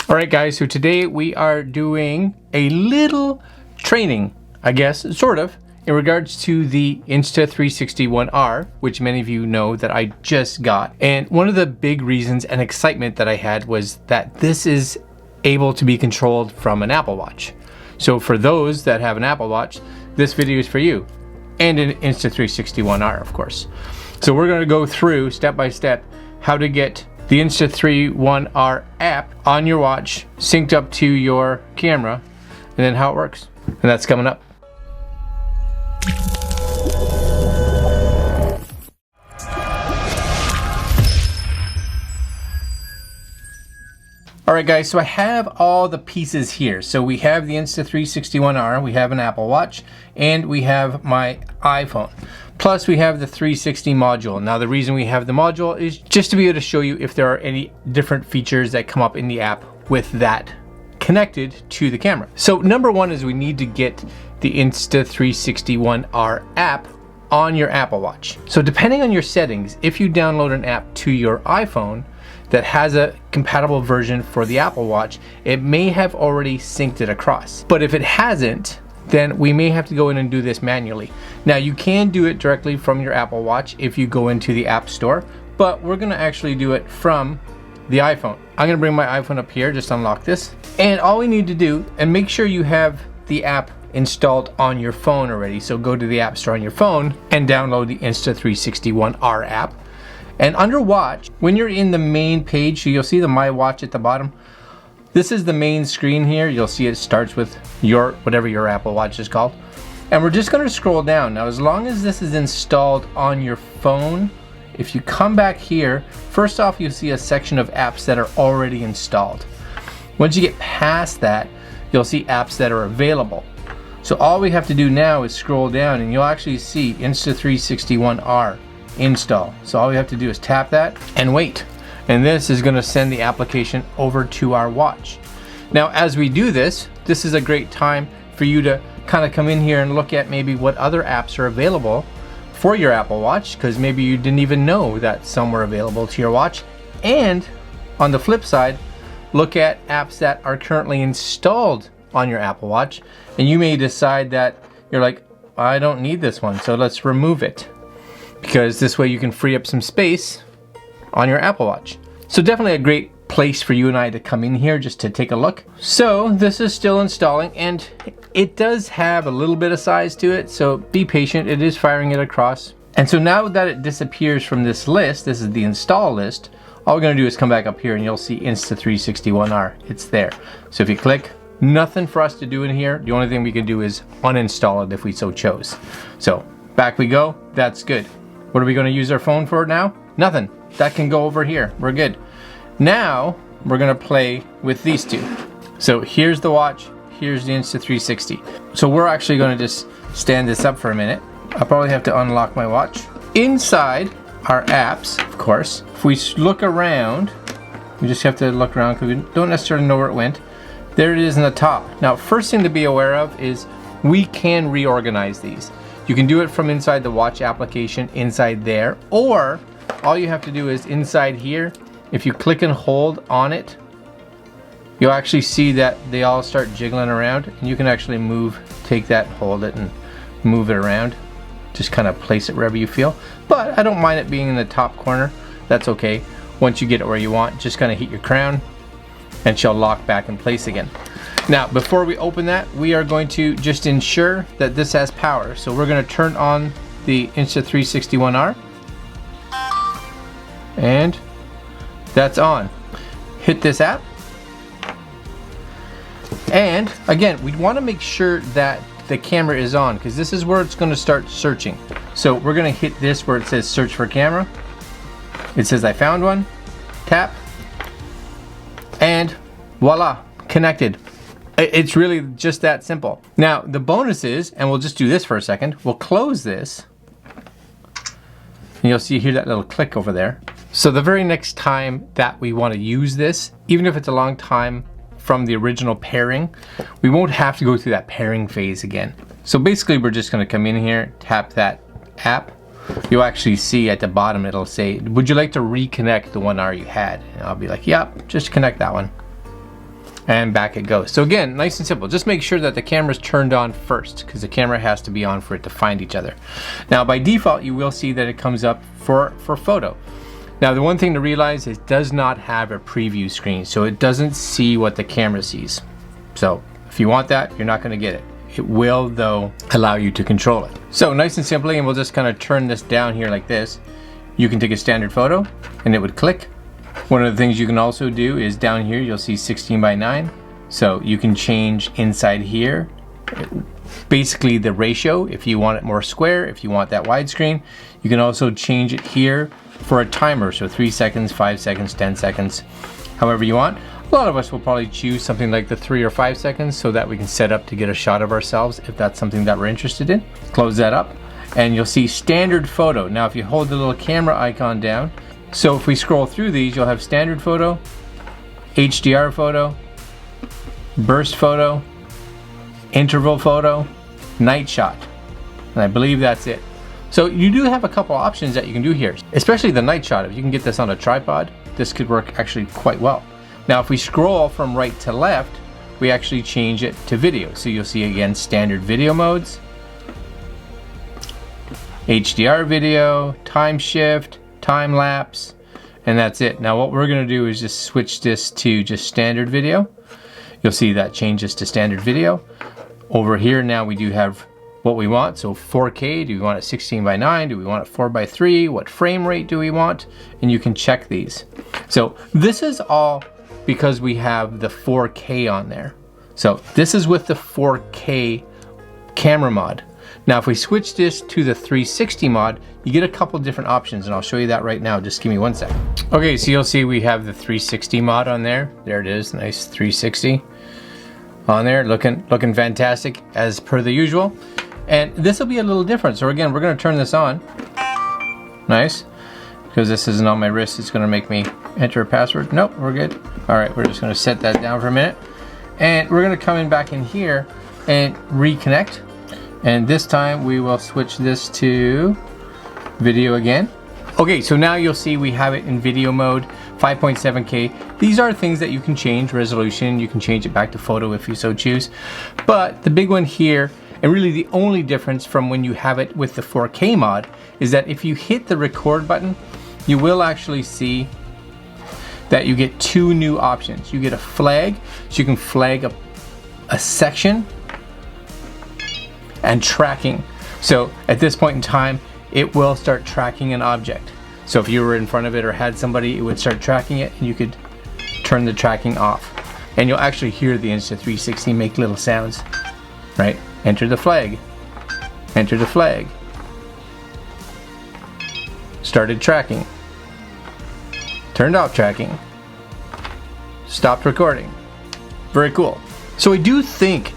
All right guys, so today we are doing a little training, I guess, sort of, in regards to the Insta360 One R, which many of you know that I just got. And one of the big reasons and excitement that I had was that this is able to be controlled from an Apple Watch. So for those that have an Apple Watch, this video is for you. And an Insta360 One R, of course. So we're gonna go through step by step how to get the Insta360 One R app on your watch, synced up to your camera, and then how it works. And that's coming up. Alright guys, so I have all the pieces here. So we have the Insta360 One R, we have an Apple Watch, and we have my iPhone. Plus we have the 360 module. Now the reason we have the module is just to be able to show you if there are any different features that come up in the app with that connected to the camera. So number one is we need to get the Insta360 One R app on your Apple Watch. So depending on your settings, if you download an app to your iPhone that has a compatible version for the Apple Watch, it may have already synced it across. But if it hasn't, then we may have to go in and do this manually. Now you can do it directly from your Apple Watch if you go into the App Store, but we're gonna actually do it from the iPhone. I'm gonna bring my iPhone up here, just unlock this. And all we need to do, and make sure you have the app installed on your phone already. So go to the App Store on your phone and download the Insta360 One R app. And under Watch, when you're in the main page, so you'll see the My Watch at the bottom. This is the main screen here. You'll see it starts with your, whatever your Apple Watch is called. And we're just gonna scroll down. Now, as long as this is installed on your phone, if you come back here, first off, you'll see a section of apps that are already installed. Once you get past that, you'll see apps that are available. So all we have to do now is scroll down and you'll actually see Insta360 One R install. So all we have to do is tap that and wait. And this is gonna send the application over to our watch. Now, as we do this, this is a great time for you to kind of come in here and look at maybe what other apps are available for your Apple Watch, because maybe you didn't even know that some were available to your watch. And on the flip side, look at apps that are currently installed on your Apple Watch. And you may decide that you're like, I don't need this one, so let's remove it. Because this way you can free up some space on your Apple Watch. So definitely a great place for you and I to come in here just to take a look. So this is still installing and it does have a little bit of size to it, so be patient, it is firing it across. And so now that it disappears from this list, this is the install list, all we're gonna do is come back up here and you'll see Insta360 One R, it's there. So if you click, nothing for us to do in here. The only thing we can do is uninstall it if we so chose. So back we go, that's good. What are we gonna use our phone for now? Nothing. That can go over here. We're good. Now we're gonna play with these two. So here's the watch, here's the Insta360. So we're actually gonna just stand this up for a minute. I'll probably have to unlock my watch. Inside our apps, of course, if we look around, we just have to look around because we don't necessarily know where it went. There it is in the top. Now, first thing to be aware of is we can reorganize these. You can do it from inside the watch application, inside there, or all you have to do is inside here, if you click and hold on it, you'll actually see that they all start jiggling around and you can actually move, take that, hold it and move it around. Just kind of place it wherever you feel. But I don't mind it being in the top corner. That's okay. Once you get it where you want, just kind of hit your crown and she'll lock back in place again. Now, before we open that, we are going to just ensure that this has power. So we're gonna turn on the Insta360 One R. And that's on. Hit this app. And again, we wanna make sure that the camera is on because this is where it's gonna start searching. So we're gonna hit this where it says search for camera. It says I found one, tap, and voila, connected. It's really just that simple. Now, the bonus is, and we'll just do this for a second, we'll close this. And you'll see here that little click over there. So the very next time that we want to use this, even if it's a long time from the original pairing, we won't have to go through that pairing phase again. So basically we're just going to come in here, tap that app. You'll actually see at the bottom it'll say, would you like to reconnect the One R you had? And I'll be like, yep, just connect that one. and back it goes. So again, nice and simple. Just make sure that the camera's turned on first, because the camera has to be on for it to find each other. Now by default, you will see that it comes up for photo. Now the one thing to realize is it does not have a preview screen, so it doesn't see what the camera sees. So if you want that, you're not going to get it. It will, though, allow you to control it. So nice and simply, and we'll just kind of turn this down here like this. You can take a standard photo and it would click. One of the things you can also do is down here, you'll see 16:9. So you can change inside here, basically the ratio, if you want it more square, if you want that widescreen. You can also change it here for a timer, so 3 seconds, 5 seconds, 10 seconds, however you want. A lot of us will probably choose something like the 3 or 5 seconds so that we can set up to get a shot of ourselves if that's something that we're interested in. Close that up and you'll see standard photo. Now if you hold the little camera icon down, so if we scroll through these, you'll have standard photo, HDR photo, burst photo, interval photo, night shot, and I believe that's it. So you do have a couple options that you can do here, especially the night shot. If you can get this on a tripod, this could work actually quite well. Now if we scroll from right to left, we actually change it to video. So you'll see again standard video modes, HDR video, time shift, time lapse, and that's it. Now what we're going to do is just switch this to just standard video. You'll see that changes to standard video. Over here now we do have what we want. So 4K, do we want it 16:9? Do we want it 4:3? What frame rate do we want? And you can check these. So this is all because we have the 4K on there. So this is with the 4K camera mod. Now if we switch this to the 360 mod, you get a couple different options, and I'll show you that right now. Just give me 1 sec. Okay, so you'll see we have the 360 mod on there. There it is, nice 360 on there, looking fantastic as per the usual. And this will be a little different. So again, we're going to turn this on. Nice. Because this isn't on my wrist, it's going to make me enter a password. Nope, we're good. All right, we're just going to set that down for a minute. And we're going to come in back in here and reconnect. And this time we will switch this to video again. Okay, so now you'll see we have it in video mode, 5.7K. These are things that you can change, resolution. You can change it back to photo if you so choose. But the big one here, and really the only difference from when you have it with the 4K mod, is that if you hit the record button, you will actually see that you get two new options. You get a flag, so you can flag a section, and tracking. So at this point in time, it will start tracking an object. So if you were in front of it or had somebody, it would start tracking it, and you could turn the tracking off. And you'll actually hear the Insta360 make little sounds, right? Enter the flag, enter the flag, started tracking, turned off tracking, stopped recording. Very cool. So I do think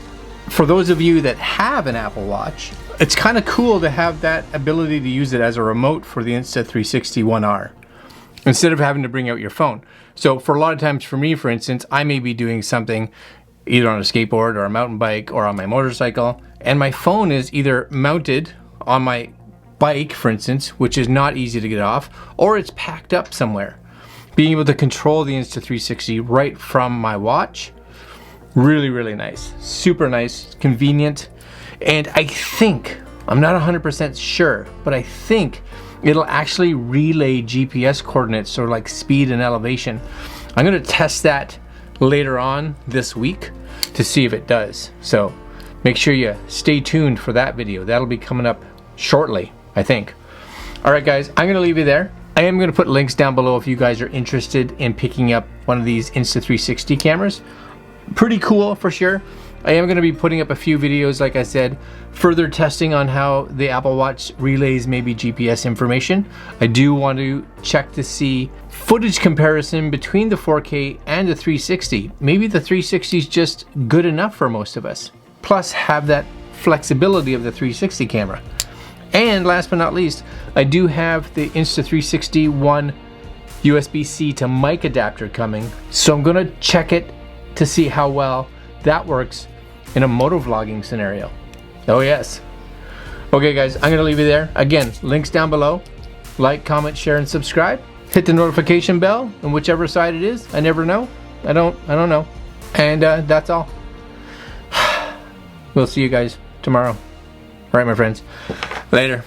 for those of you that have an Apple Watch, it's kind of cool to have that ability to use it as a remote for the Insta360 One R instead of having to bring out your phone. So for a lot of times, for me, for instance, I may be doing something either on a skateboard or a mountain bike or on my motorcycle, and my phone is either mounted on my bike, for instance, which is not easy to get off, or it's packed up somewhere. Being able to control the Insta360 right from my watch, really, really nice. Super nice, convenient, and I think, I'm not 100% sure, but I think it'll actually relay GPS coordinates, so like speed and elevation. I'm gonna test that later on this week to see if it does. So make sure you stay tuned for that video. That'll be coming up shortly, I think. All right, guys, I'm gonna leave you there. I am gonna put links down below if you guys are interested in picking up one of these Insta360 cameras. Pretty cool for sure. I am going to be putting up a few videos, like I said, further testing on how the Apple Watch relays maybe GPS information. I do want to check to see footage comparison between the 4K and the 360. Maybe the 360 is just good enough for most of us. Plus have that flexibility of the 360 camera. And last but not least, I do have the Insta360 One USB-C to mic adapter coming. So I'm going to check it to see how well that works in a motovlogging scenario. Oh yes. Okay guys, I'm gonna leave you there. Again, links down below. Like, comment, share, and subscribe. Hit the notification bell on whichever side it is. I never know. I don't know. And that's all. We'll see you guys tomorrow. All right, my friends. Later.